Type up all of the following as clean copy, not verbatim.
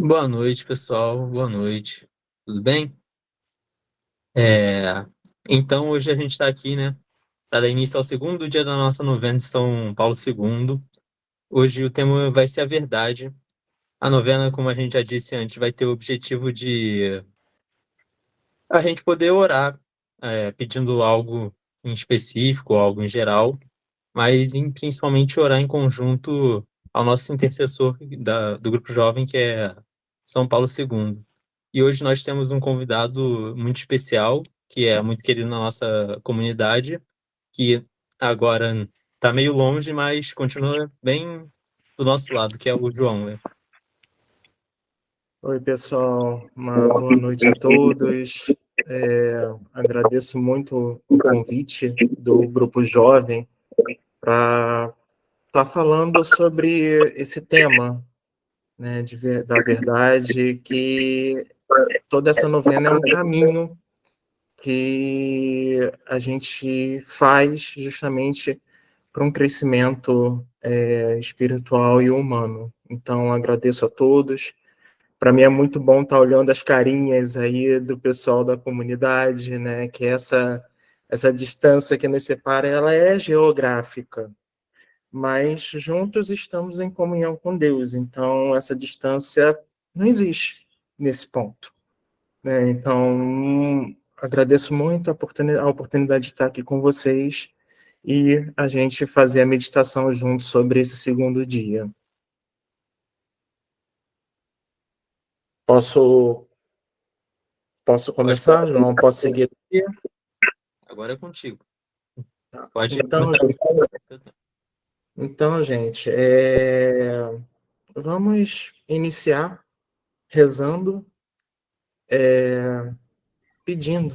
Boa noite, pessoal. Boa noite. Tudo bem? É, Então, hoje a gente está aqui, né, para dar início ao segundo dia da nossa novena de São Paulo II. Hoje o tema vai ser a verdade. A novena, como a gente já disse antes, vai ter o objetivo de a gente poder orar, pedindo algo em específico, algo em geral, mas principalmente orar em conjunto ao nosso intercessor do grupo jovem, que é São Paulo II. E hoje nós temos um convidado muito especial, que é muito querido na nossa comunidade, que agora está meio longe, mas continua bem do nosso lado, que é o João, né? Oi, pessoal, uma boa noite a todos. Agradeço muito o convite do Grupo Jovem para estar falando sobre esse tema, né, da verdade, que toda essa novena é um caminho que a gente faz justamente para um crescimento espiritual e humano. Então, agradeço a todos. Para mim é muito bom estar olhando as carinhas aí do pessoal da comunidade, né? Que essa distância que nos separa, ela é geográfica, mas juntos estamos em comunhão com Deus. Então essa distância não existe nesse ponto, né? Então agradeço muito a oportunidade de estar aqui com vocês e a gente fazer a meditação juntos sobre esse segundo dia. Posso Pode começar, começar. João? Posso seguir aqui? Agora é contigo. Tá. Pode Então, começar. gente, vamos iniciar rezando, pedindo,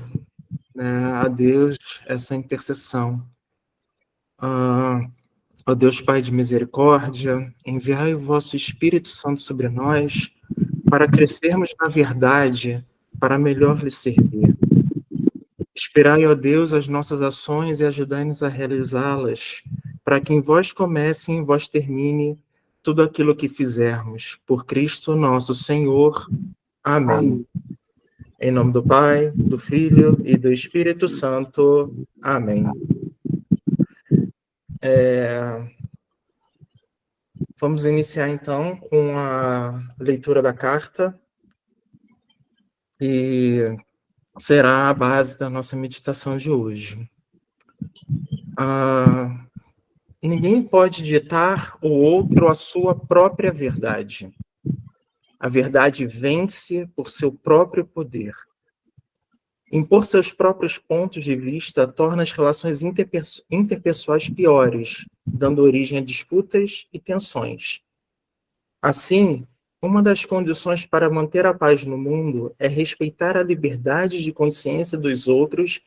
né, a Deus essa intercessão. Ó Deus Pai de misericórdia, enviai o vosso Espírito Santo sobre nós, para crescermos na verdade, para melhor lhe servir. Inspirai, ó Deus, as nossas ações e ajudai-nos a realizá-las, para que em vós comece e em vós termine tudo aquilo que fizermos. Por Cristo nosso Senhor. Amém. Em nome do Pai, do Filho e do Espírito Santo. Amém. Vamos iniciar, então, com a leitura da carta, e será a base da nossa meditação de hoje. Ninguém pode ditar o outro a sua própria verdade. A verdade vence por seu próprio poder. Impor seus próprios pontos de vista torna as relações interpessoais piores, dando origem a disputas e tensões. Assim, uma das condições para manter a paz no mundo é respeitar a liberdade de consciência dos outros,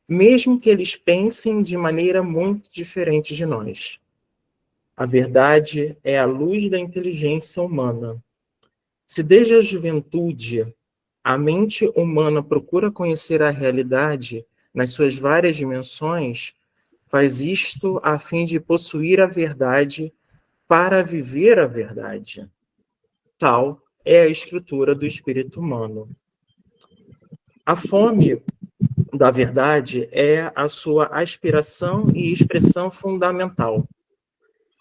mesmo que eles pensem de maneira muito diferente de nós. A verdade é a luz da inteligência humana. Se desde a juventude a mente humana procura conhecer a realidade nas suas várias dimensões, faz isto a fim de possuir a verdade para viver a verdade. Tal é a estrutura do espírito humano. A fome da verdade é a sua aspiração e expressão fundamental.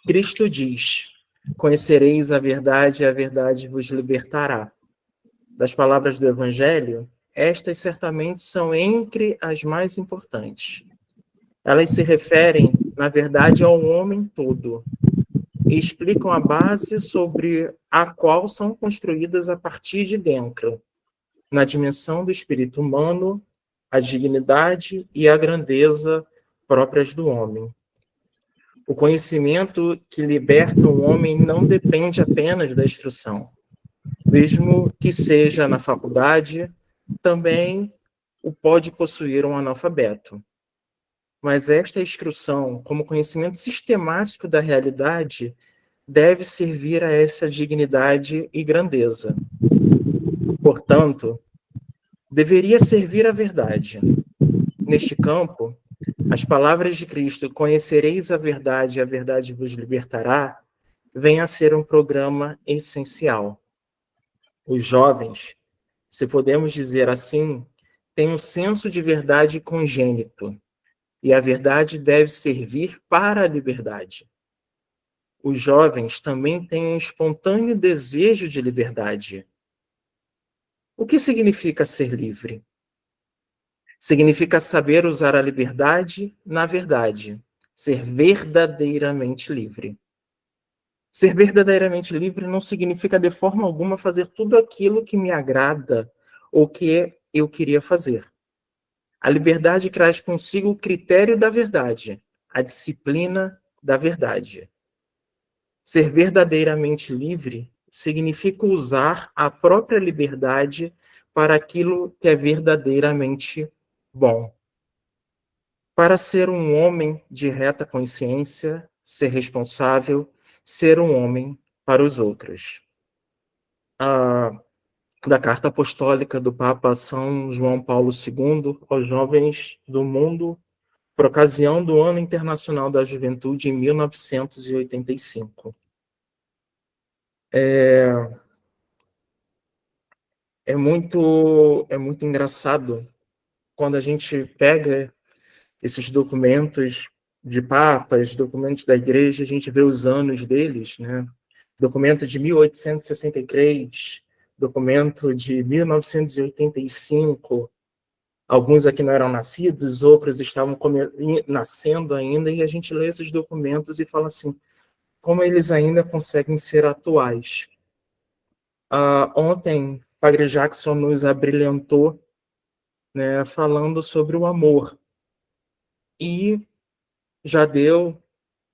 Cristo diz: conhecereis a verdade e a verdade vos libertará. Das palavras do Evangelho, estas certamente são entre as mais importantes. Elas se referem, na verdade, ao homem todo e explicam a base sobre a qual são construídas a partir de dentro, na dimensão do espírito humano, a dignidade e a grandeza próprias do homem. O conhecimento que liberta o homem não depende apenas da instrução. Mesmo que seja na faculdade, também o pode possuir um analfabeto. Mas esta instrução, como conhecimento sistemático da realidade, deve servir a essa dignidade e grandeza. Portanto, deveria servir à verdade. Neste campo, as palavras de Cristo, conhecereis a verdade e a verdade vos libertará, vem a ser um programa essencial. Os jovens, se podemos dizer assim, têm um senso de verdade congênito, e a verdade deve servir para a liberdade. Os jovens também têm um espontâneo desejo de liberdade. O que significa ser livre? Significa saber usar a liberdade na verdade, ser verdadeiramente livre. Ser verdadeiramente livre não significa de forma alguma fazer tudo aquilo que me agrada ou que eu queria fazer. A liberdade traz consigo o critério da verdade, a disciplina da verdade. Ser verdadeiramente livre significa usar a própria liberdade para aquilo que é verdadeiramente bom. Para ser um homem de reta consciência, ser responsável, ser um homem para os outros. Da Carta Apostólica do Papa São João Paulo II aos jovens do mundo, por ocasião do Ano Internacional da Juventude em 1985. É muito engraçado quando a gente pega esses documentos de papas, documentos da igreja, a gente vê os anos deles, né? Documento de 1863, documento de 1985, alguns aqui não eram nascidos, outros estavam nascendo ainda, e a gente lê esses documentos e fala assim, como eles ainda conseguem ser atuais. Ontem, Padre Jackson nos abrilhantou, né, falando sobre o amor, e já deu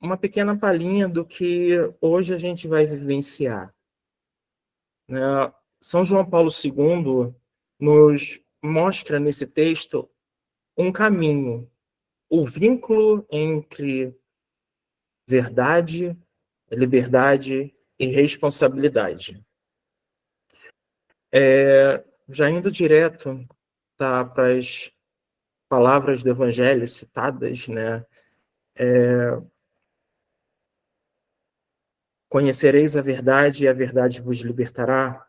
uma pequena palhinha do que hoje a gente vai vivenciar, né? São João Paulo II nos mostra nesse texto um caminho, o vínculo entre verdade, liberdade e responsabilidade. Já indo direto, tá, para as palavras do Evangelho citadas, né? Conhecereis a verdade e a verdade vos libertará.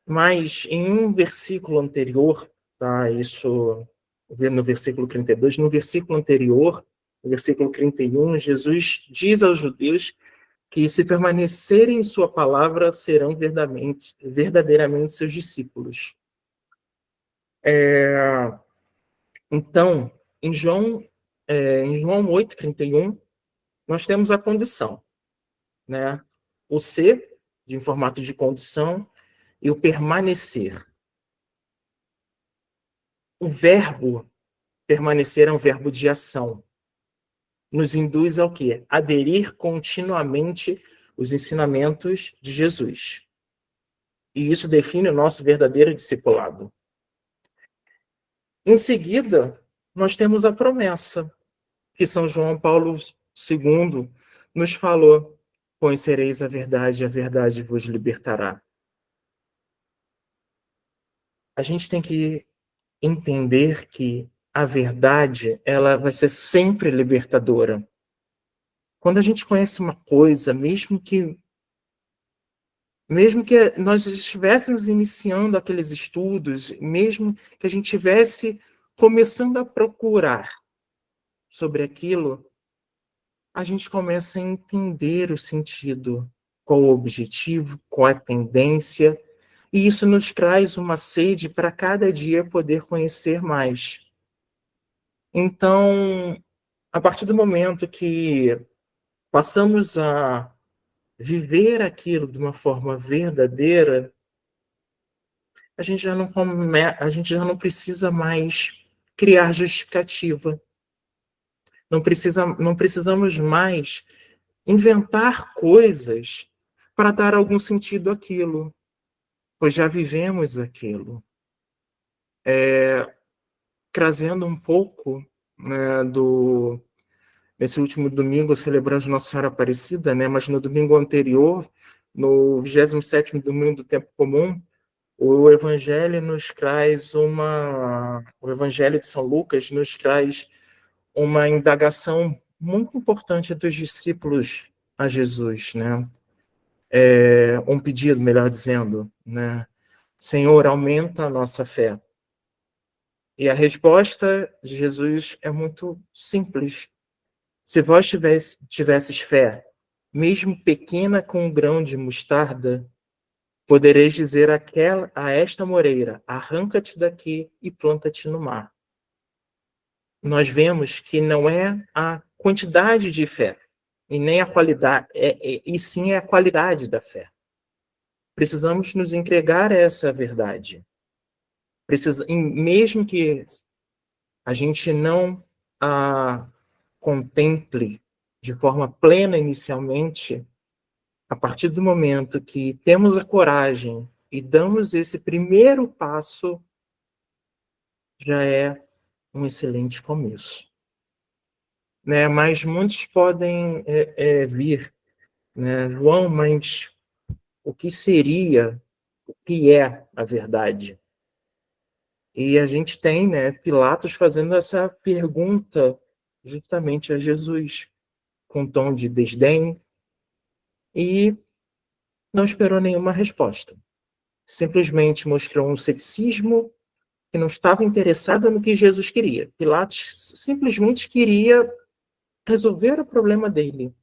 Mas em um versículo anterior, tá? Isso no versículo 32, no versículo anterior, no versículo 31, Jesus diz aos judeus que se permanecerem em sua palavra serão verdadeiramente seus discípulos. Então, em João 8:31, nós temos a condição, né? O ser, de em formato de condição, e o permanecer. O verbo permanecer é um verbo de ação. Nos induz ao quê? Aderir continuamente os ensinamentos de Jesus. E isso define o nosso verdadeiro discipulado. Em seguida, nós temos a promessa, que São João Paulo II nos falou: conhecereis a verdade vos libertará. A gente tem que entender que a verdade, ela vai ser sempre libertadora. Quando a gente conhece uma coisa, mesmo que nós estivéssemos iniciando aqueles estudos, mesmo que a gente estivesse começando a procurar sobre aquilo, a gente começa a entender o sentido, qual o objetivo, qual a tendência, e isso nos traz uma sede para cada dia poder conhecer mais. Então, a partir do momento que passamos a viver aquilo de uma forma verdadeira, a gente já não precisa mais criar justificativa. Não precisamos mais inventar coisas para dar algum sentido àquilo, pois já vivemos aquilo. Trazendo um pouco, né, nesse último domingo celebramos Nossa Senhora Aparecida, né, mas no domingo anterior, no 27º domingo do tempo comum, o Evangelho o Evangelho de São Lucas nos traz uma indagação muito importante dos discípulos a Jesus, né? um pedido, melhor dizendo, né? Senhor, aumenta a nossa fé. E a resposta de Jesus é muito simples. Se vós tivesses fé, mesmo pequena com um grão de mostarda, podereis dizer a esta moreira, arranca-te daqui e planta-te no mar. Nós vemos que não é a quantidade de fé, e nem a qualidade, e sim a qualidade da fé. Precisamos nos entregar a essa verdade. Mesmo que a gente não a contemple de forma plena inicialmente, a partir do momento que temos a coragem e damos esse primeiro passo, já é um excelente começo. Né? Mas muitos podem vir, né? João, mas o que seria, o que é a verdade? E a gente tem, né, Pilatos fazendo essa pergunta justamente a Jesus, com tom de desdém, e não esperou nenhuma resposta. Simplesmente mostrou um ceticismo que não estava interessado no que Jesus queria. Pilatos simplesmente queria resolver o problema dele.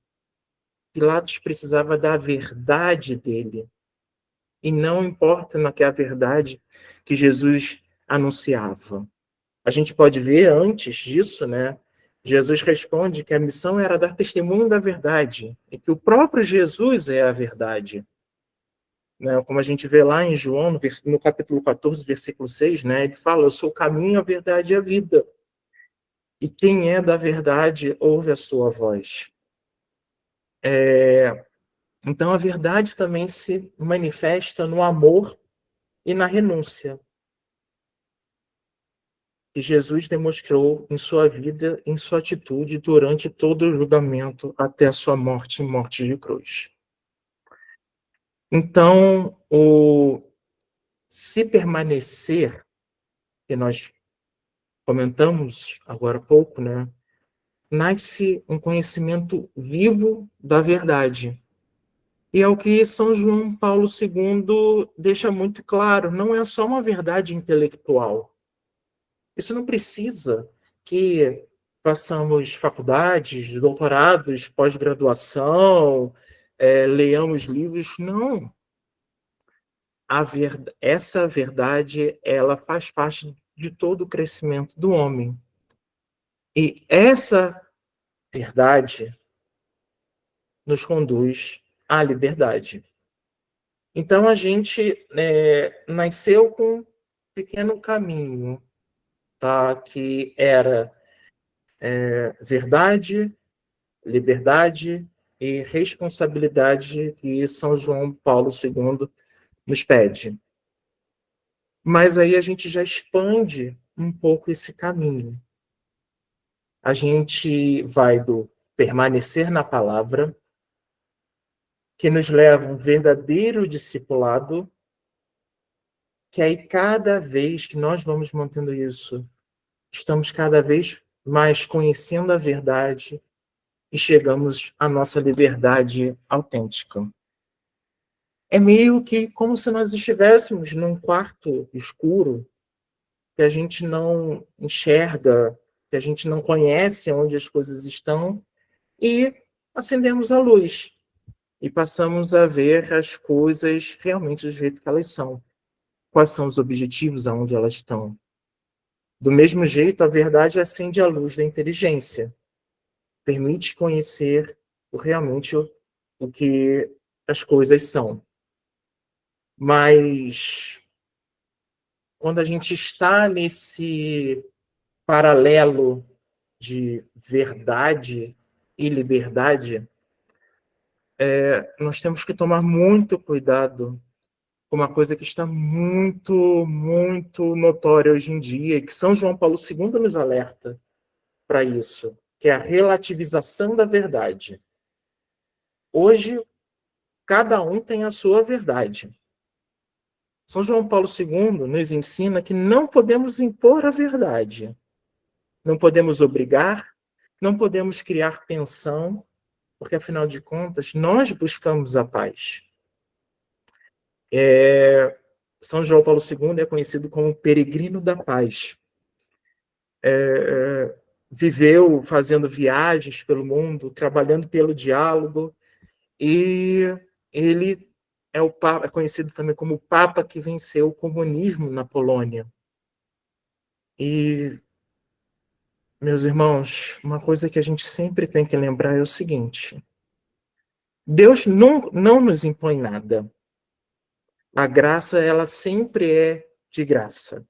Pilatos precisava da verdade dele. E não importa na que a verdade que Jesus anunciava. A gente pode ver antes disso, né? Jesus responde que a missão era dar testemunho da verdade e que o próprio Jesus é a verdade. Né? Como a gente vê lá em João, no capítulo 14, versículo 6, né? Ele fala, eu sou o caminho, a verdade e a vida. E quem é da verdade ouve a sua voz. Então, a verdade também se manifesta no amor e na renúncia que Jesus demonstrou em sua vida, em sua atitude, durante todo o julgamento até a sua morte de cruz. Então, se permanecer, que nós comentamos agora há pouco, né, nasce um conhecimento vivo da verdade. E é o que São João Paulo II deixa muito claro, não é só uma verdade intelectual. Isso não precisa que façamos faculdades, doutorados, pós-graduação, leiamos livros, não. Essa verdade, ela faz parte de todo o crescimento do homem. E essa verdade nos conduz à liberdade. Então, a gente nasceu com um pequeno caminho, tá? Que era verdade, liberdade e responsabilidade que São João Paulo II nos pede. Mas aí a gente já expande um pouco esse caminho. A gente vai do permanecer na palavra, que nos leva a um verdadeiro discipulado, que aí cada vez que nós vamos mantendo isso, estamos cada vez mais conhecendo a verdade e chegamos à nossa liberdade autêntica. É meio que como se nós estivéssemos num quarto escuro, que a gente não enxerga, que a gente não conhece onde as coisas estão, e acendemos a luz e passamos a ver as coisas realmente do jeito que elas são. Quais são os objetivos, aonde elas estão. Do mesmo jeito, a verdade acende a luz da inteligência. Permite conhecer realmente o que as coisas são. Mas quando a gente está nesse paralelo de verdade e liberdade, nós temos que tomar muito cuidado com uma coisa que está muito, muito notória hoje em dia, e que São João Paulo II nos alerta para isso, que é a relativização da verdade. Hoje, cada um tem a sua verdade. São João Paulo II nos ensina que não podemos impor a verdade, não podemos obrigar, não podemos criar tensão, porque, afinal de contas, nós buscamos a paz. São João Paulo II é conhecido como peregrino da paz. Viveu fazendo viagens pelo mundo, trabalhando pelo diálogo, e ele é conhecido também como o Papa que venceu o comunismo na Polônia. E, meus irmãos, uma coisa que a gente sempre tem que lembrar é o seguinte: Deus não nos impõe nada. A graça, ela sempre é de graça.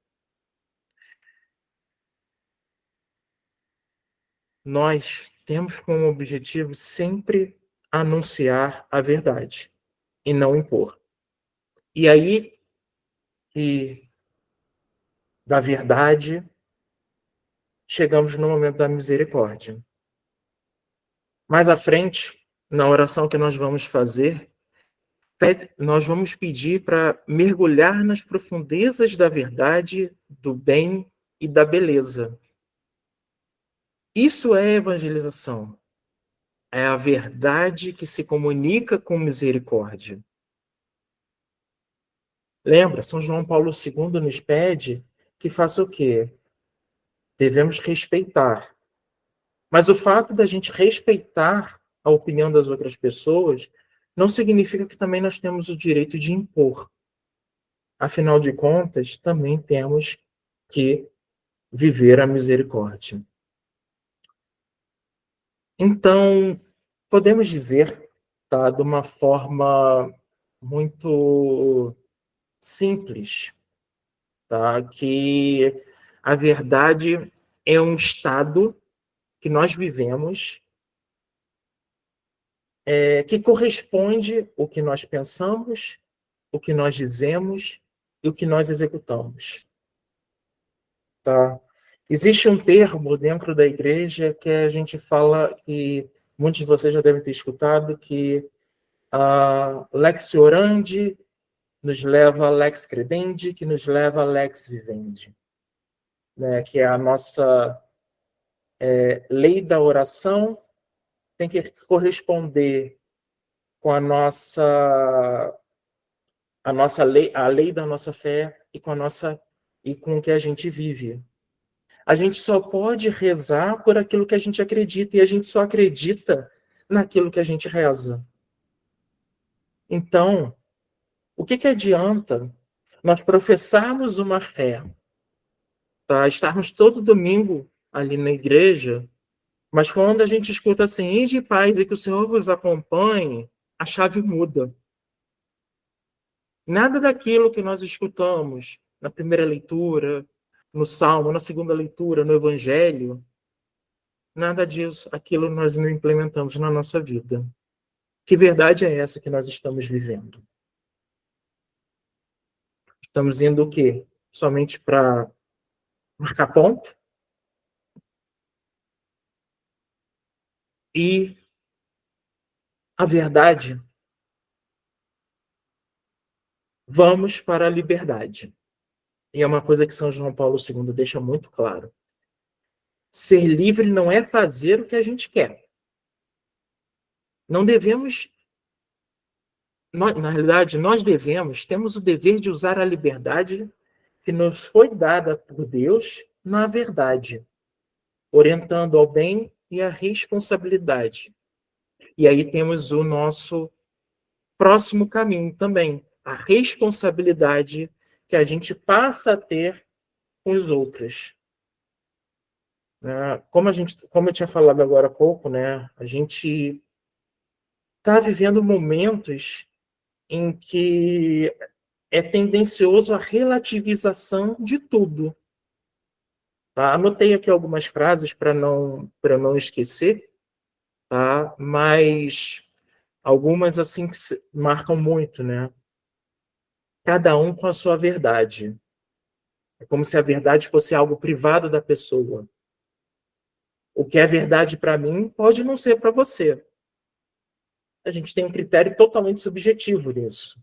Nós temos como objetivo sempre anunciar a verdade e não impor. E aí, e da verdade, chegamos no momento da misericórdia. Mais à frente, na oração que nós vamos fazer, nós vamos pedir para mergulhar nas profundezas da verdade, do bem e da beleza. Isso é evangelização. É a verdade que se comunica com misericórdia. Lembra, São João Paulo II nos pede que faça o quê? Devemos respeitar. Mas o fato da gente respeitar a opinião das outras pessoas não significa que também nós temos o direito de impor. Afinal de contas, também temos que viver a misericórdia. Então, podemos dizer, tá, de uma forma muito simples, tá, que a verdade é um estado que nós vivemos que corresponde ao que nós pensamos, o que nós dizemos e o que nós executamos. Tá? Existe um termo dentro da igreja que a gente fala, que muitos de vocês já devem ter escutado, que a lex orandi nos leva a lex credendi, que nos leva a lex vivendi. Né? Que é a nossa lei da oração tem que corresponder com a nossa lei, a lei da nossa fé e com o que a gente vive. A gente só pode rezar por aquilo que a gente acredita e a gente só acredita naquilo que a gente reza. Então, o que adianta nós professarmos uma fé, tá? Estarmos todo domingo ali na igreja, mas quando a gente escuta assim, ide em paz e que o Senhor vos acompanhe, a chave muda. Nada daquilo que nós escutamos na primeira leitura, no Salmo, na segunda leitura, no Evangelho, nada disso, aquilo nós não implementamos na nossa vida. Que verdade é essa que nós estamos vivendo? Estamos indo o quê? Somente para marcar ponto? E a verdade, vamos para a liberdade. E é uma coisa que São João Paulo II deixa muito claro. Ser livre não é fazer o que a gente quer. Não devemos, na realidade, nós temos o dever de usar a liberdade que nos foi dada por Deus na verdade, orientando ao bem e à responsabilidade. E aí temos o nosso próximo caminho também, a responsabilidade que a gente passa a ter com os outros. Como eu tinha falado agora há pouco, né, a gente está vivendo momentos em que é tendencioso a relativização de tudo. Tá? Anotei aqui algumas frases para não esquecer, tá? Mas algumas assim que marcam muito, né? Cada um com a sua verdade. É como se a verdade fosse algo privado da pessoa. O que é verdade para mim pode não ser para você. A gente tem um critério totalmente subjetivo nisso.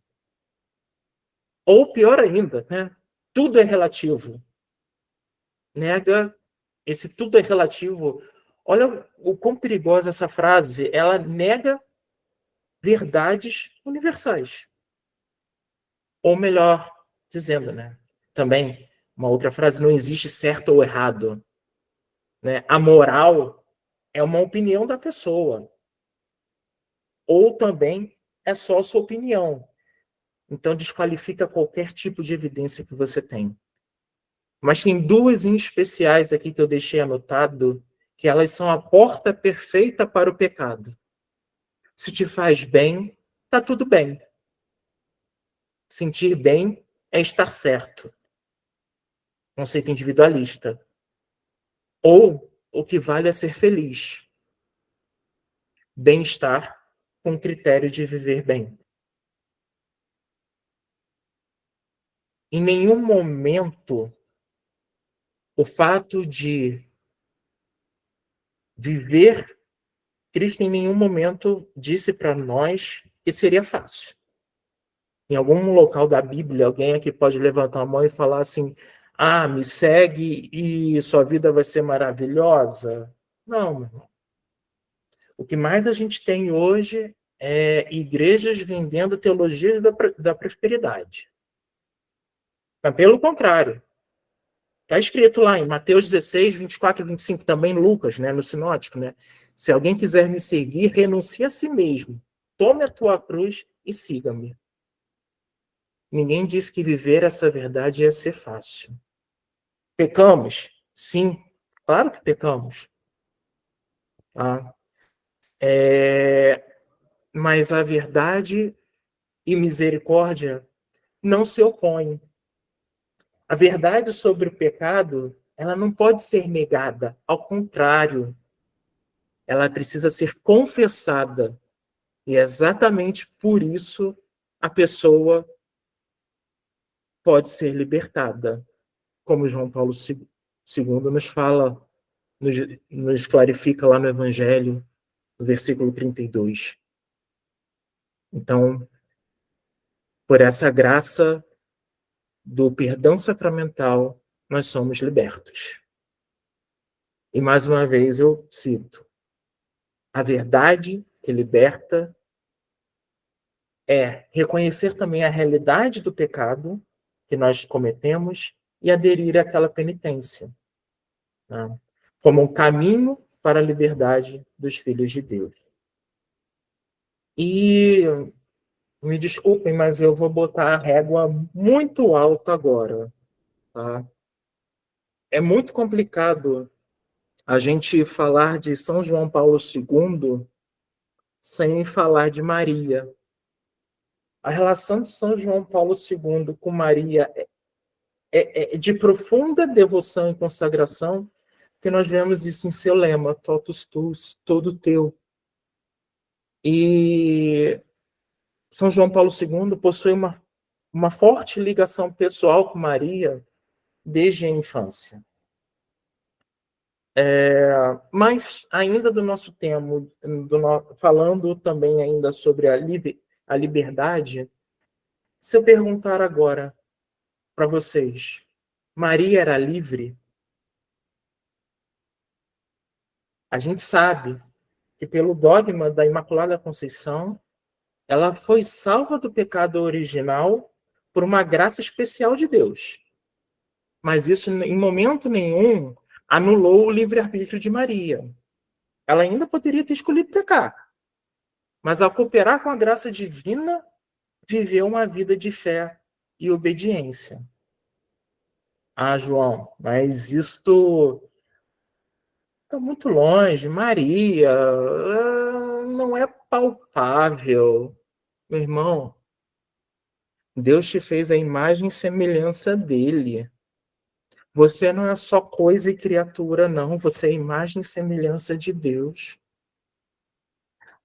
Ou pior ainda, né? Tudo é relativo. Nega esse tudo é relativo. Olha o quão perigosa essa frase. Ela nega verdades universais. Ou melhor dizendo, né? Também, uma outra frase, não existe certo ou errado. Né? A moral é uma opinião da pessoa. Ou também é só a sua opinião. Então, desqualifica qualquer tipo de evidência que você tem. Mas tem duas em especiais aqui que eu deixei anotado, que elas são a porta perfeita para o pecado. Se te faz bem, tá tudo bem. Sentir bem é estar certo. Conceito individualista. Ou o que vale é ser feliz. Bem-estar com critério de viver bem. Em nenhum momento o fato de viver, Cristo em nenhum momento disse para nós que seria fácil. Em algum local da Bíblia, alguém aqui pode levantar a mão e falar assim: ah, me segue e sua vida vai ser maravilhosa? Não, meu irmão. O que mais a gente tem hoje é igrejas vendendo teologias da prosperidade. Mas, pelo contrário, está escrito lá em Mateus 16, 24 e 25, também Lucas, né, no sinótico, né? Se alguém quiser me seguir, renuncie a si mesmo. Tome a tua cruz e siga-me. Ninguém disse que viver essa verdade ia ser fácil. Pecamos? Sim, claro que pecamos. Tá? Mas a verdade e misericórdia não se opõem. A verdade sobre o pecado, ela não pode ser negada. Ao contrário, ela precisa ser confessada. E é exatamente por isso a pessoa pode ser libertada. Como João Paulo II nos fala, nos clarifica lá no Evangelho, no versículo 32. Então, por essa graça do perdão sacramental, nós somos libertos. E mais uma vez eu cito: a verdade que liberta é reconhecer também a realidade do pecado que nós cometemos e aderir àquela penitência, né? Como um caminho para a liberdade dos filhos de Deus. E me desculpem, mas eu vou botar a régua muito alta agora. Tá? É muito complicado a gente falar de São João Paulo II sem falar de Maria. A relação de São João Paulo II com Maria é de profunda devoção e consagração, que nós vemos isso em seu lema, totus tuus, todo teu. E São João Paulo II possui uma forte ligação pessoal com Maria desde a infância. Mas, ainda do nosso tema, falando também ainda sobre a liberdade, se eu perguntar agora para vocês, Maria era livre? A gente sabe que pelo dogma da Imaculada Conceição, ela foi salva do pecado original por uma graça especial de Deus. Mas isso, em momento nenhum, anulou o livre-arbítrio de Maria. Ela ainda poderia ter escolhido pecar, mas ao cooperar com a graça divina, viveu uma vida de fé e obediência. Ah, João, mas isto está muito longe. Maria não é palpável. Meu irmão, Deus te fez a imagem e semelhança dele. Você não é só coisa e criatura, não. Você é imagem e semelhança de Deus.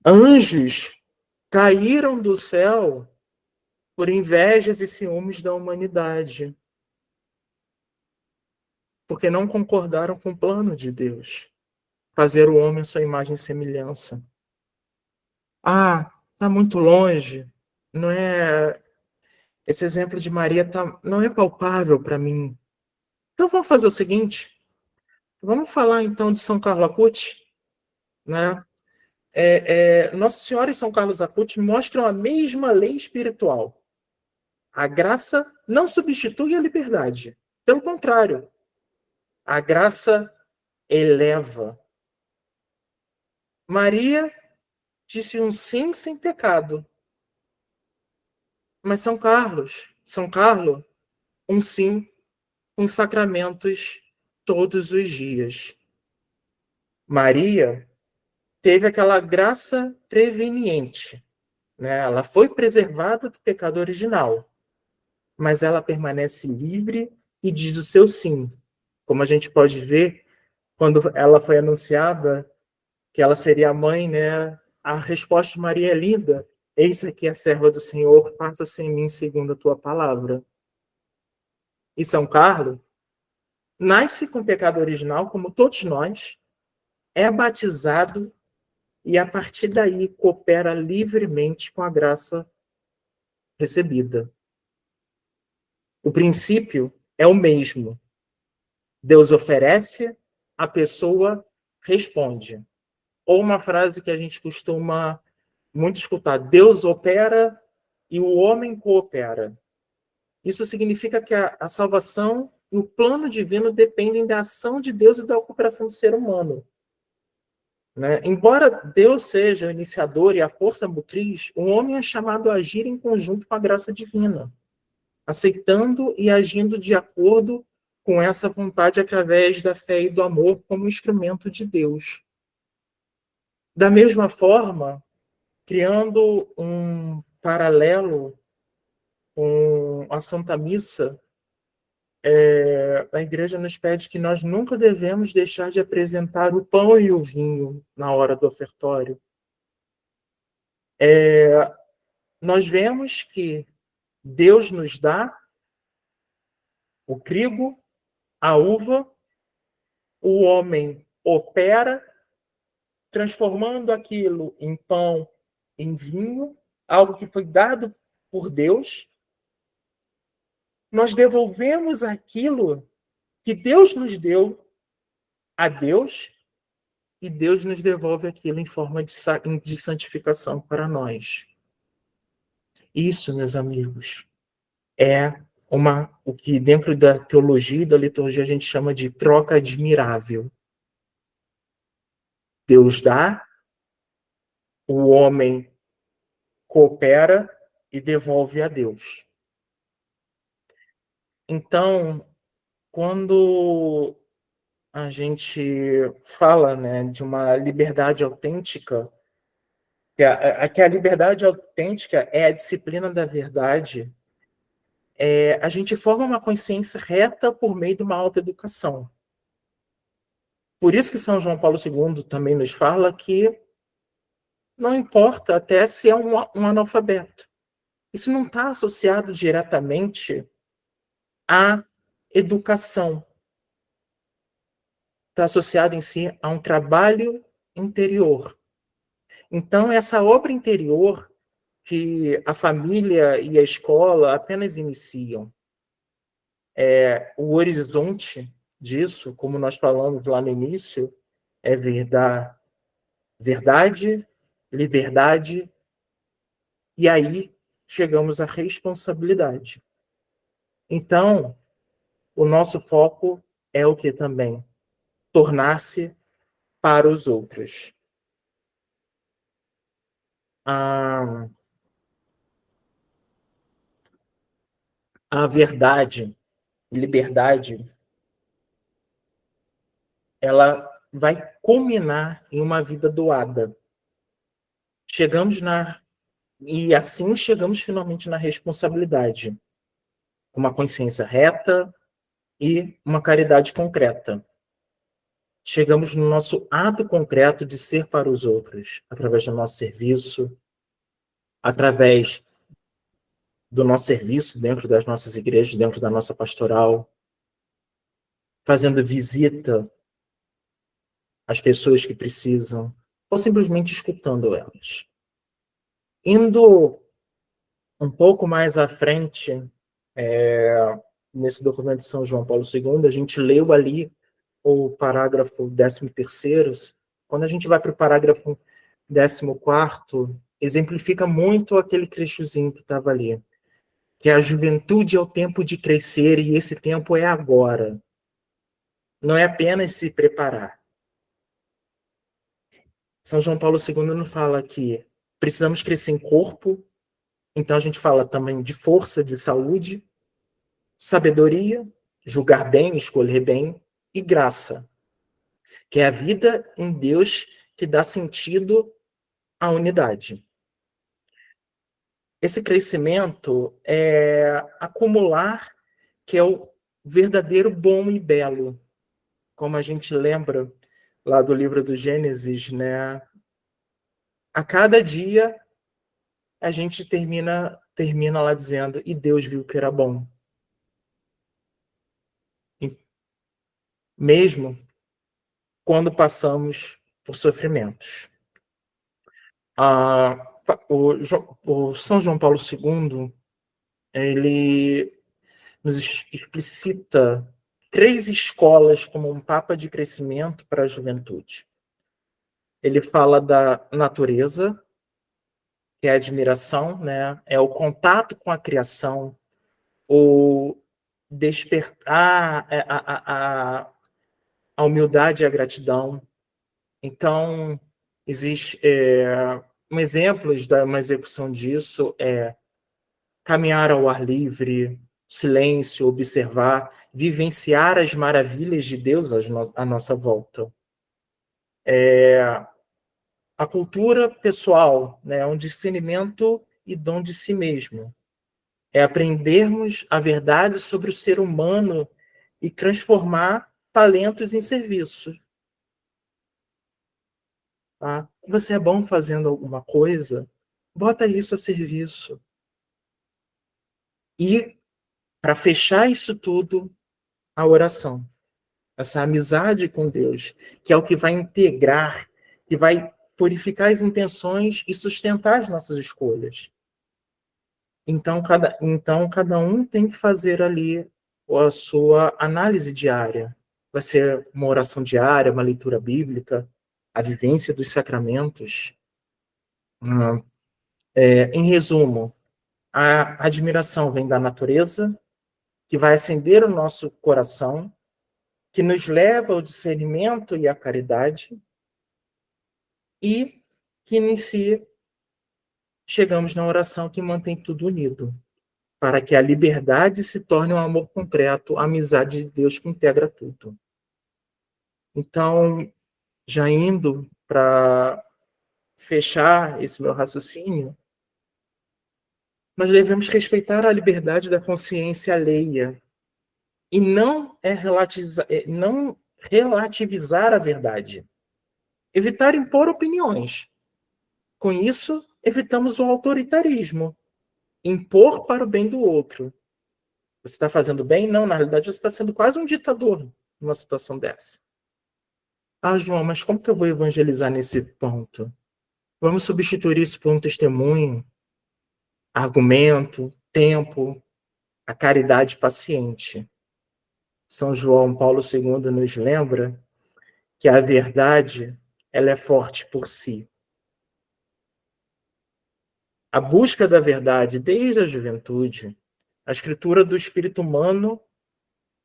Anjos caíram do céu por invejas e ciúmes da humanidade, porque não concordaram com o plano de Deus, fazer o homem à sua imagem e semelhança. Ah, está muito longe. Não é. Esse exemplo de Maria não é palpável para mim. Então vamos fazer o seguinte. Vamos falar então de São Carlo Acutis, né? Nossa Senhora e São Carlos Acutis mostram a mesma lei espiritual. A graça não substitui a liberdade. Pelo contrário, a graça eleva. Maria disse um sim sem pecado. Mas São Carlos, um sim com sacramentos todos os dias. Maria teve aquela graça preveniente, né? Ela foi preservada do pecado original, mas ela permanece livre e diz o seu sim. Como a gente pode ver, quando ela foi anunciada que ela seria a mãe, né? A resposta de Maria é linda. Eis aqui a serva do Senhor, faça-se em mim segundo a tua palavra. E São Carlos nasce com o pecado original, como todos nós, é batizado e, a partir daí, coopera livremente com a graça recebida. O princípio é o mesmo. Deus oferece, a pessoa responde. Ou uma frase que a gente costuma muito escutar: Deus opera e o homem coopera. Isso significa que a salvação e o plano divino dependem da ação de Deus e da cooperação do ser humano. Né? Embora Deus seja o iniciador e a força motriz, o homem é chamado a agir em conjunto com a graça divina, aceitando e agindo de acordo com essa vontade através da fé e do amor como instrumento de Deus. Da mesma forma, criando um paralelo com a Santa Missa, a Igreja nos pede que nós nunca devemos deixar de apresentar o pão e o vinho na hora do ofertório. Nós vemos que Deus nos dá o trigo, a uva, o homem opera, transformando aquilo em pão, em vinho, algo que foi dado por Deus. Nós devolvemos aquilo que Deus nos deu a Deus, e Deus nos devolve aquilo em forma de santificação para nós. Isso, meus amigos, é o que dentro da teologia e da liturgia a gente chama de troca admirável. Deus dá, o homem coopera e devolve a Deus. Então, quando a gente fala, né, de uma liberdade autêntica, que a liberdade autêntica é a disciplina da verdade, a gente forma uma consciência reta por meio de uma autoeducação. Por isso que São João Paulo II também nos fala que não importa até se é um analfabeto. Isso não está associado diretamente à educação. Está associado em si a um trabalho interior. Então, essa obra interior que a família e a escola apenas iniciam, o horizonte disso, como nós falamos lá no início, é verdade, liberdade, e aí chegamos à responsabilidade. Então, o nosso foco é o que também? Tornar-se para os outros. A verdade, liberdade, ela vai culminar em uma vida doada. E assim chegamos finalmente na responsabilidade, uma consciência reta e uma caridade concreta. Chegamos no nosso ato concreto de ser para os outros, através do nosso serviço, através do nosso serviço dentro das nossas igrejas, dentro da nossa pastoral, fazendo visita às pessoas que precisam, ou simplesmente escutando elas. Indo um pouco mais à frente, nesse documento de São João Paulo II, a gente leu ali o parágrafo 13º. Quando a gente vai para o parágrafo 14º, exemplifica muito aquele trechozinho que estava ali, que a juventude é o tempo de crescer e esse tempo é agora. Não é apenas se preparar. São João Paulo II nos fala que precisamos crescer em corpo, então a gente fala também de força, de saúde, sabedoria, julgar bem, escolher bem, e graça, que é a vida em Deus que dá sentido à unidade. Esse crescimento é acumular, que é o verdadeiro bom e belo. Como a gente lembra lá do livro do Gênesis, né? A cada dia a gente termina lá dizendo, e Deus viu que era bom. E mesmo quando passamos por sofrimentos. O São João Paulo II, ele nos explicita 3 escolas como um mapa de crescimento para a juventude. Ele fala da natureza, que é a admiração, né? É o contato com a criação, o despertar a humildade e a gratidão. Então, existe um exemplo de uma execução disso é caminhar ao ar livre, silêncio, observar, vivenciar as maravilhas de Deus à nossa volta. A cultura pessoal, né, um discernimento e dom de si mesmo. É aprendermos a verdade sobre o ser humano e transformar talentos em serviço. Tá? Você é bom fazendo alguma coisa, bota isso a serviço. E, para fechar isso tudo, a oração. Essa amizade com Deus, que é o que vai integrar, que vai purificar as intenções e sustentar as nossas escolhas. Então, cada um tem que fazer ali a sua análise diária. Vai ser uma oração diária, uma leitura bíblica, a vivência dos sacramentos. Em resumo, a admiração vem da natureza, que vai acender o nosso coração, que nos leva ao discernimento e à caridade, e que inicia, chegamos na oração que mantém tudo unido, para que a liberdade se torne um amor concreto, a amizade de Deus que integra tudo. Então, já indo para fechar esse meu raciocínio, nós devemos respeitar a liberdade da consciência alheia e não relativizar a verdade. Evitar impor opiniões. Com isso, evitamos o autoritarismo. Impor para o bem do outro. Você está fazendo bem? Não, na realidade você está sendo quase um ditador numa situação dessa. Ah, João, mas como que eu vou evangelizar nesse ponto? Vamos substituir isso por um testemunho, argumento, tempo, a caridade paciente. São João Paulo II nos lembra que a verdade, ela é forte por si. A busca da verdade desde a juventude, a escritura do espírito humano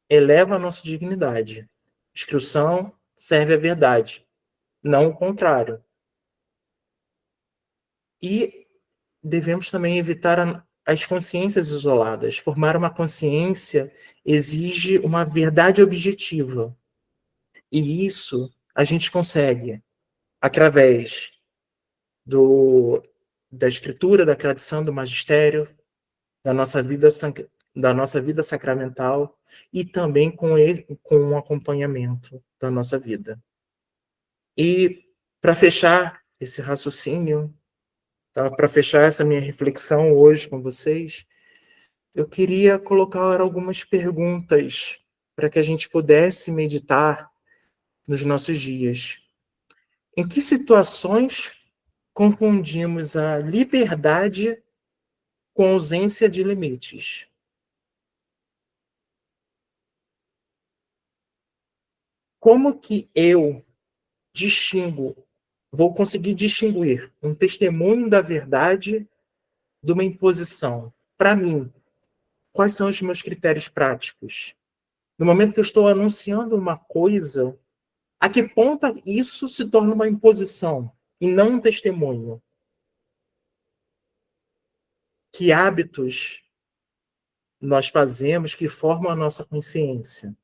eleva a nossa dignidade. Instrução serve à verdade, não o contrário. E devemos também evitar as consciências isoladas. Formar uma consciência exige uma verdade objetiva. E isso a gente consegue através da escritura, da tradição do magistério, da nossa vida sacramental e também com o acompanhamento da nossa vida. E para fechar esse raciocínio, tá? Para fechar essa minha reflexão hoje com vocês, eu queria colocar algumas perguntas para que a gente pudesse meditar nos nossos dias. Em que situações confundimos a liberdade com ausência de limites? Como que eu vou conseguir distinguir um testemunho da verdade de uma imposição para mim? quais são os meus critérios práticos? No momento que eu estou anunciando uma coisa, a que ponto isso se torna uma imposição e não um testemunho? Que hábitos nós fazemos que formam a nossa consciência?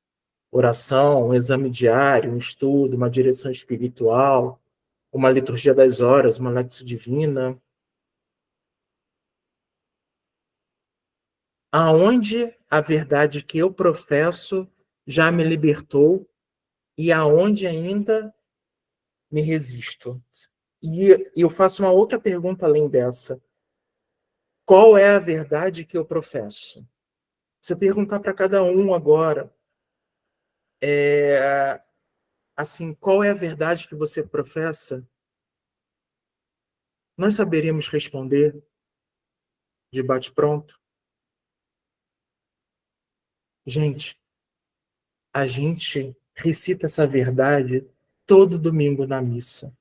Oração, um exame diário, um estudo, uma direção espiritual, uma liturgia das horas, uma lexio divina. Aonde a verdade que eu professo já me libertou e aonde ainda me resisto? E eu faço uma outra pergunta além dessa. Qual é a verdade que eu professo? Se eu perguntar para cada um agora, assim, qual é a verdade que você professa? Nós saberíamos responder de bate-pronto? Gente, a gente recita essa verdade todo domingo na missa.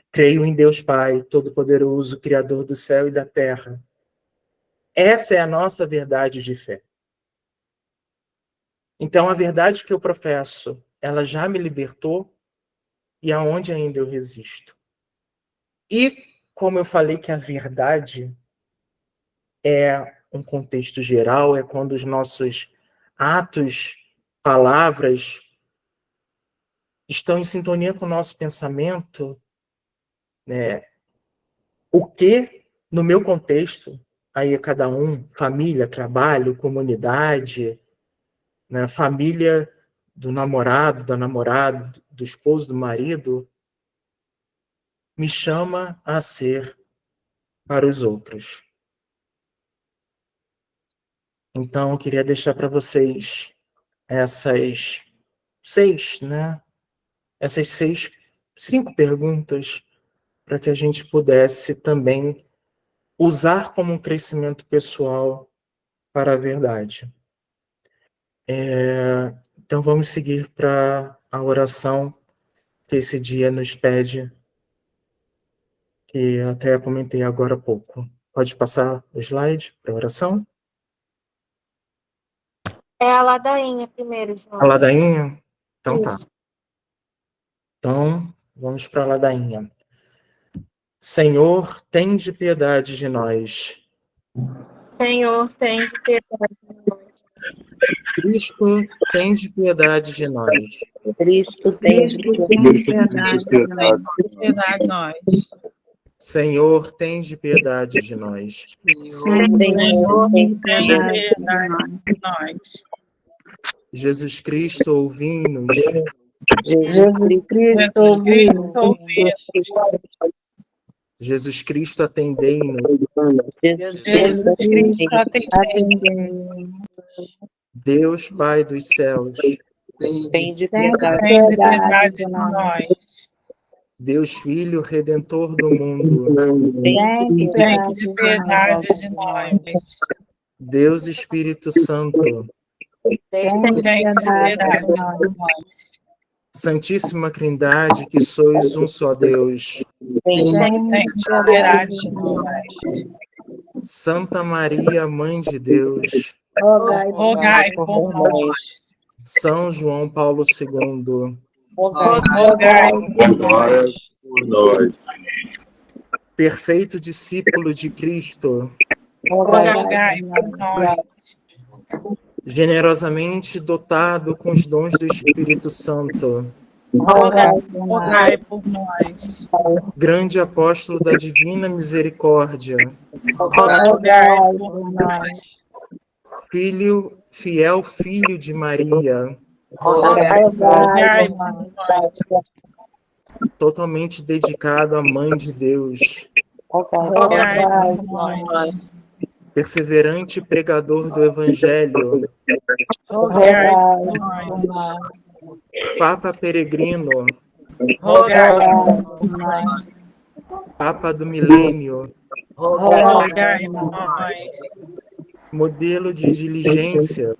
Creio em Deus Pai, Todo-Poderoso, Criador do céu e da terra. Essa é a nossa verdade de fé. Então, a verdade que eu professo, ela já me libertou e aonde ainda eu resisto? E, como eu falei que a verdade é um contexto geral, é quando os nossos atos, palavras, estão em sintonia com o nosso pensamento, né? O que, no meu contexto, aí é cada um, família, trabalho, comunidade, né? Família do namorado, da namorada, do esposo, do marido, me chama a ser para os outros. Então, eu queria deixar para vocês essas seis, né? Essas 5 perguntas para que a gente pudesse também usar como um crescimento pessoal para a verdade. Então, vamos seguir para a oração que esse dia nos pede, que até comentei agora há pouco. Pode passar o slide para a oração? É a ladainha primeiro, João. A ladainha? Então Isso. tá. Então, vamos para a ladainha. Senhor, tende piedade de nós. Senhor, tende piedade de nós. Cristo, tende piedade de nós. Cristo tem piedade de nós. Senhor, tende piedade de nós. Senhor, tem piedade de nós. Jesus Cristo, ouvi-nos. Jesus Cristo, ouvi-nos. Jesus Cristo, atendei-nos. Jesus Cristo, atendei-nos. Deus, Pai dos céus. Tem piedade de nós. Deus, Filho, Redentor do mundo. Tem piedade de nós. Deus, Espírito Santo. Tem piedade de nós. Santíssima Trindade, que sois um só Deus. Tem piedade de nós. Santa Maria, Mãe de Deus. Rogai por nós. São João Paulo II. Rogai por nós. Perfeito discípulo de Cristo. Rogai por nós. Generosamente dotado com os dons do Espírito Santo. Rogai por nós. Grande apóstolo da divina misericórdia. Rogai por nós. Fiel filho de Maria. Rogai por nós. Totalmente dedicado à Mãe de Deus. Rogai por nós. Perseverante pregador do Evangelho. Rogai por nós. Papa peregrino. Rogai por nós. Papa do milênio. Rogai por nós. Modelo de diligência.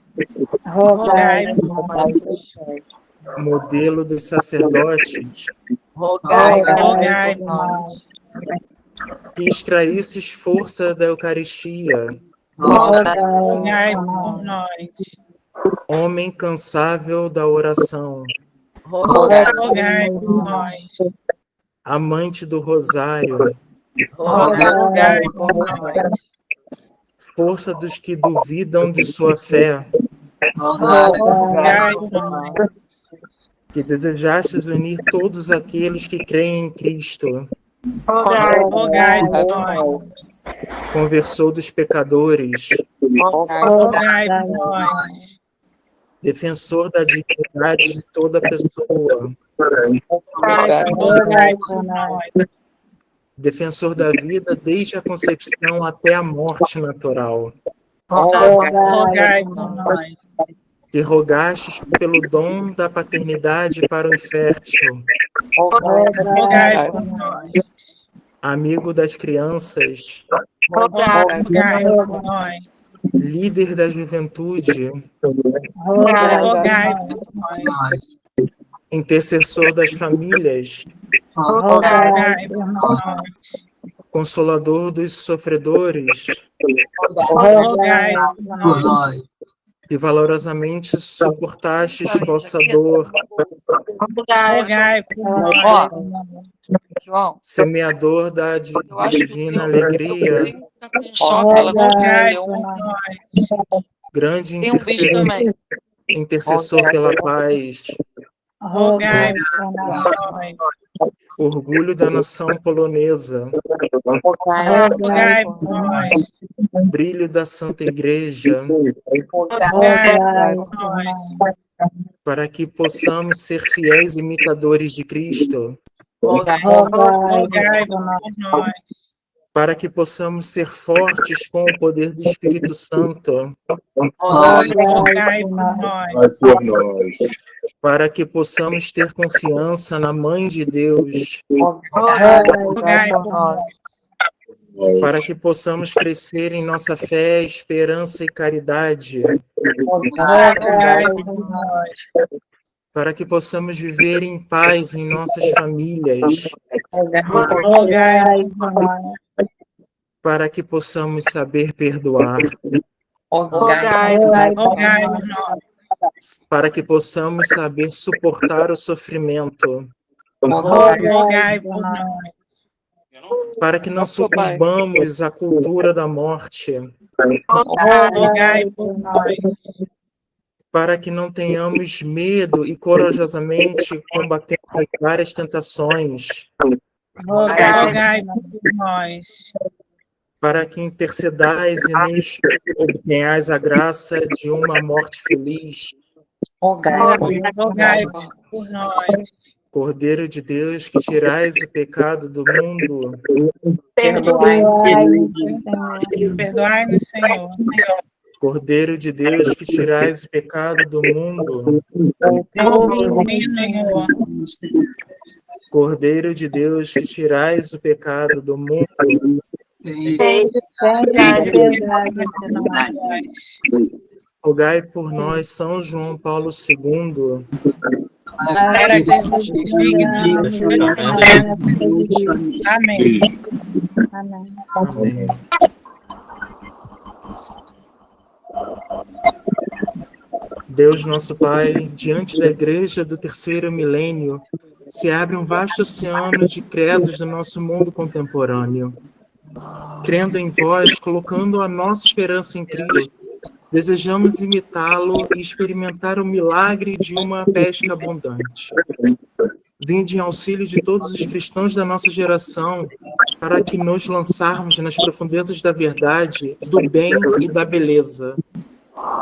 Rogai por nós. Modelo dos sacerdotes. Rogai por nós. Que extraísses força da Eucaristia. rogai por nós. Homem incansável da oração, Rogai por nós. amante do rosário, Rogai por nós. força dos que duvidam de sua fé, Rogai por nós. que desejastes unir todos aqueles que creem em Cristo, Rogai por nós. conversor dos pecadores, Rogai por nós. defensor da dignidade de toda pessoa, Rogai por nós. defensor da vida desde a concepção até a morte natural, Rogai por nós. que rogastes pelo dom da paternidade para o infértil, Rogai por nós. amigo das crianças, Rogai por nós. líder da juventude, Rogai por nós. intercessor das famílias, Rogai por nós. consolador dos sofredores, Rogai por nós. que valorosamente suportastes vossa dor, Rogai por nós. João, semeador da eu acho que divina eu alegria, fiquei em choque. Ela Rogai deu por um, nós. grande tem um bicho também. intercessor pela paz, Rogai por nós. orgulho da nação polonesa, Rogai por nós. brilho da Santa Igreja, Rogai por nós. para que possamos ser fiéis imitadores de Cristo, Rogai por nós. para que possamos ser fortes com o poder do Espírito Santo, Rogai por nós. Vai por nós. para que possamos ter confiança na Mãe de Deus, Rogai por nós. para que possamos crescer em nossa fé, esperança e caridade, Rogai por nós. para que possamos viver em paz em nossas famílias, Rogai por nós. para que possamos saber perdoar, Rogai, Rogai por nós. para que possamos saber suportar o sofrimento, Rogai por nós. para que não sucumbamos à cultura da morte, Rogai por nós. para que não tenhamos medo e corajosamente combatemos várias tentações, Rogai por nós. para que intercedais e nos obtenhais a graça de uma morte feliz. Rogai por nós. Cordeiro de Deus, que tirais o pecado do mundo, Perdoai-nos, Senhor. Cordeiro de Deus, que tirais o pecado do mundo, Senhor. Cordeiro de Deus, que tirais o pecado do mundo, rogai por nós, São João Paulo II, Para que sejamos dignos. Amém. Amém. Deus nosso Pai, diante da Igreja do terceiro milênio, se abre um vasto oceano de credos do nosso mundo contemporâneo. Crendo em vós, colocando a nossa esperança em Cristo, desejamos imitá-lo e experimentar o milagre de uma pesca abundante. Vinde em auxílio de todos os cristãos da nossa geração, para que nos lançarmos nas profundezas da verdade, do bem e da beleza.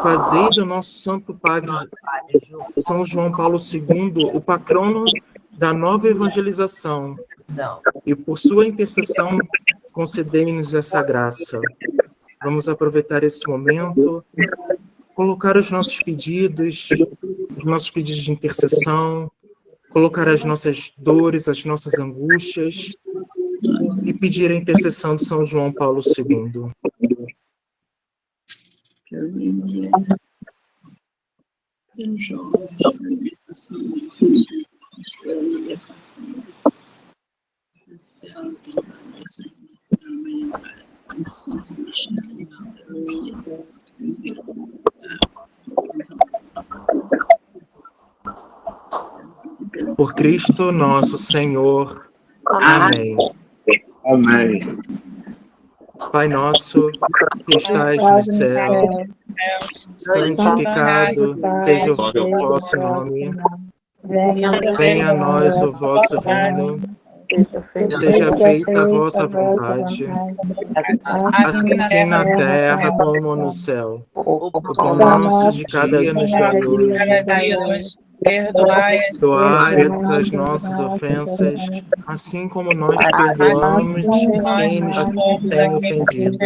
Fazei do nosso Santo Padre São João Paulo II o patrono da nova evangelização, e por sua intercessão concedei-nos essa graça. Vamos aproveitar esse momento, colocar os nossos pedidos de intercessão, colocar as nossas dores, as nossas angústias, e pedir a intercessão de São João Paulo II. Por Cristo nosso Senhor. Amém. Amém. Pai nosso, que estais no céu, santificado seja o vosso nome. Venha a nós o vosso reino. Seja feita a vossa vontade, assim na terra como no céu. O pão nosso de cada dia nos dai hoje. Perdoai as nossas ofensas, assim como nós perdoamos quem nos tem ofendido.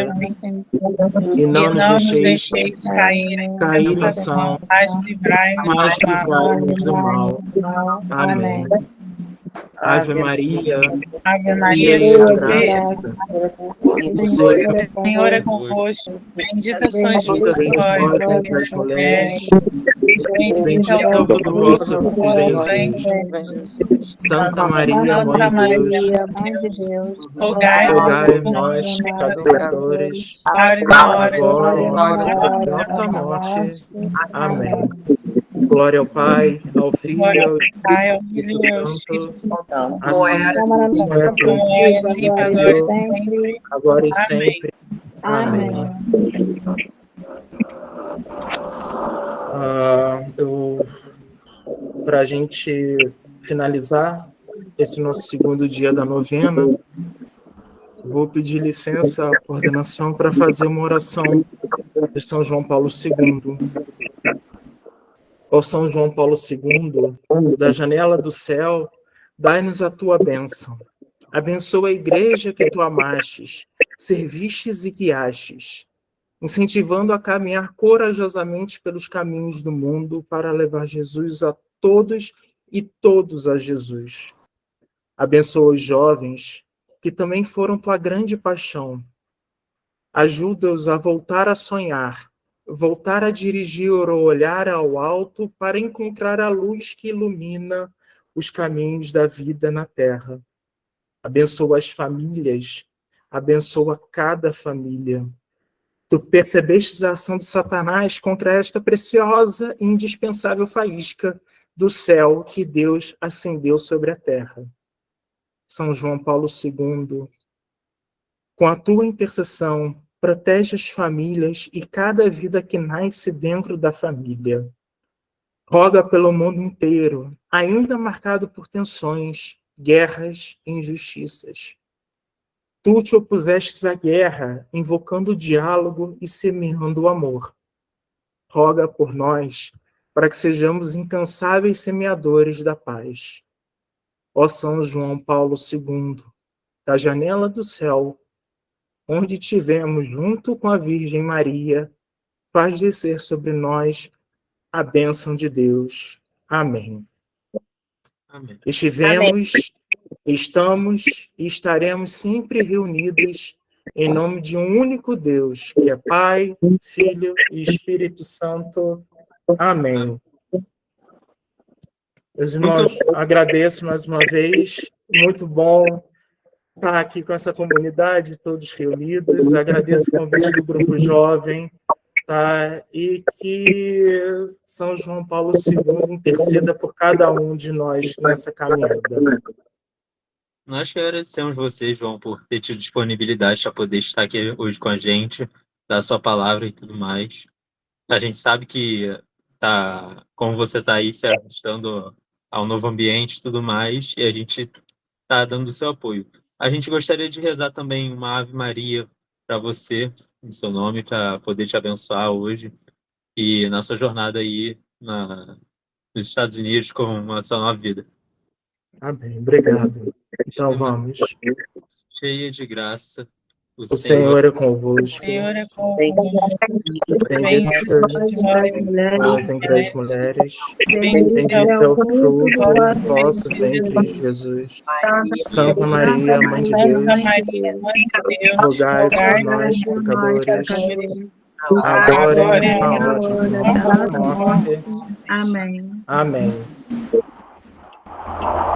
E não nos deixeis cair em tentação, mas livrai-nos do mal. Amém. Ave Maria, cheia de graça, o Senhor é convosco, bendita sois vós entre as mulheres, bendito é o fruto do vosso ventre. Santa Maria, Mãe de Deus, rogai por nós, pecadores, agora e na hora de nossa morte. Amém. Glória ao Pai, ao Filho e ao Espírito Santo, assim agora e sempre. Amém. Para a gente finalizar esse nosso segundo dia da novena, vou pedir licença à coordenação para fazer uma oração de São João Paulo II. Ó São João Paulo II, da janela do céu, dai-nos a tua bênção. Abençoa a igreja que tu amastes, servistes e guiastes, incentivando a caminhar corajosamente pelos caminhos do mundo para levar Jesus a todos e todos a Jesus. Abençoa os jovens, que também foram tua grande paixão. Ajuda-os a voltar a sonhar, voltar a dirigir o olhar ao alto para encontrar a luz que ilumina os caminhos da vida na terra. Abençoa as famílias, abençoa cada família. Tu percebestes a ação de Satanás contra esta preciosa e indispensável faísca do céu que Deus acendeu sobre a terra. São João Paulo II, com a tua intercessão, protege as famílias e cada vida que nasce dentro da família. Roga pelo mundo inteiro, ainda marcado por tensões, guerras e injustiças. Tu te opusestes à guerra, invocando o diálogo e semeando o amor. Roga por nós, para que sejamos incansáveis semeadores da paz. Ó São João Paulo II, da janela do céu, onde tivemos, junto com a Virgem Maria, faz descer sobre nós a bênção de Deus. Amém. Amém. Estamos e estaremos sempre reunidos em nome de um único Deus, que é Pai, Filho e Espírito Santo. Amém. Meus irmãos, agradeço mais uma vez. Muito bom estar aqui com essa comunidade, todos reunidos. Agradeço o convite do Grupo Jovem, tá? E que São João Paulo II interceda por cada um de nós nessa caminhada. Nós que agradecemos você, João, por ter tido disponibilidade para poder estar aqui hoje com a gente, dar sua palavra e tudo mais. A gente sabe que como você está aí se ajustando ao novo ambiente e tudo mais, e a gente está dando o seu apoio. A gente gostaria de rezar também uma Ave Maria para você, em seu nome, para poder te abençoar hoje e na sua jornada aí nos Estados Unidos com a sua nova vida. Amém. Obrigado. Então vamos. Cheia de graça, o Senhor é convosco. Bendita vós entre as mulheres, bendito é o fruto do vosso ventre, Jesus. Santa Maria, Mãe de Deus, rogai por nós, pecadores, agora e na hora de nossa morte. Amém. Amém.